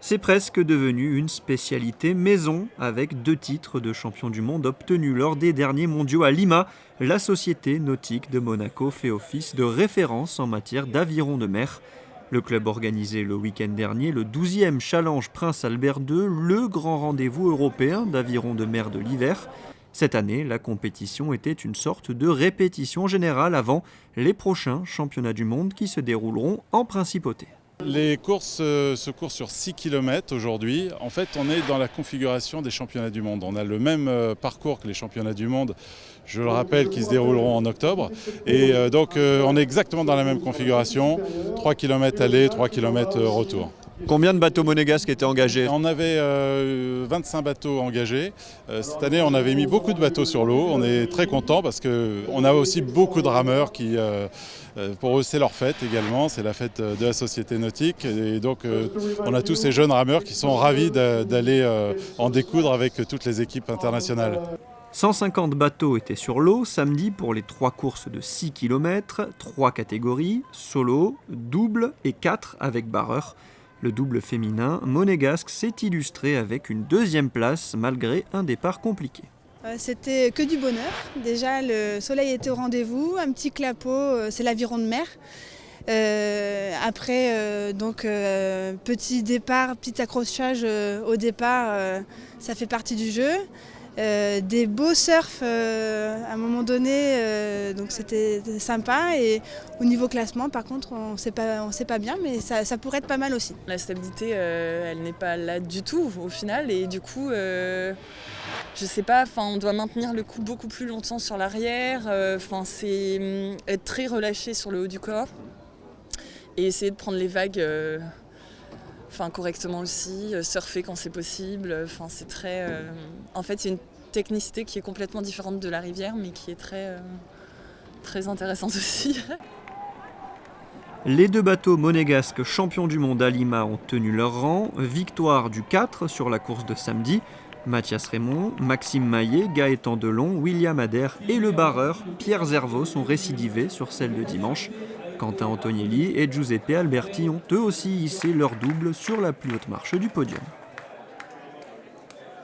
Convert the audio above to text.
C'est presque devenu une spécialité maison avec 2 titres de champion du monde obtenus lors des derniers mondiaux à Lima. La Société nautique de Monaco fait office de référence en matière d'aviron de mer. Le club organisait le week-end dernier le 12e Challenge Prince Albert II, le grand rendez-vous européen d'aviron de mer de l'hiver. Cette année, la compétition était une sorte de répétition générale avant les prochains championnats du monde qui se dérouleront en principauté. Les courses se courent sur 6 km aujourd'hui. En fait, on est dans la configuration des championnats du monde. On a le même parcours que les championnats du monde, je le rappelle, qui se dérouleront en octobre. Et donc, on est exactement dans la même configuration. 3 km aller, 3 km retour. Combien de bateaux monégasques étaient engagés ? On avait 25 bateaux engagés. Cette année, on avait mis beaucoup de bateaux sur l'eau. On est très contents parce qu'on a aussi beaucoup de rameurs qui, pour eux, c'est leur fête également. C'est la fête de la Société nautique. Et donc, on a tous ces jeunes rameurs qui sont ravis d'aller en découdre avec toutes les équipes internationales. 150 bateaux étaient sur l'eau samedi pour les 3 courses de 6 km, 3 catégories, solo, double et 4 avec barreur. Le double féminin monégasque s'est illustré avec une 2e place malgré un départ compliqué. C'était que du bonheur. Déjà, le soleil était au rendez-vous, un petit clapot, c'est l'aviron de mer. Petit départ, petit accrochage au départ, ça fait partie du jeu. Des beaux surfs à un moment donné, donc c'était sympa. Et au niveau classement, par contre, on sait pas bien, mais ça pourrait être pas mal aussi. La stabilité, elle n'est pas là du tout au final, et du coup, je sais pas. On doit maintenir le coup beaucoup plus longtemps sur l'arrière. C'est être très relâché sur le haut du corps et essayer de prendre les vagues. Correctement aussi, surfer quand c'est possible. C'est très. En fait, c'est une technicité qui est complètement différente de la rivière, mais qui est très, très intéressante aussi. Les 2 bateaux monégasques champions du monde à Lima ont tenu leur rang. Victoire du 4 sur la course de samedi. Mathias Raymond, Maxime Maillet, Gaëtan Delon, William Adair et le barreur Pierre Zervos sont récidivés sur celle de dimanche. Quentin Antonielli et Giuseppe Alberti ont eux aussi hissé leur double sur la plus haute marche du podium.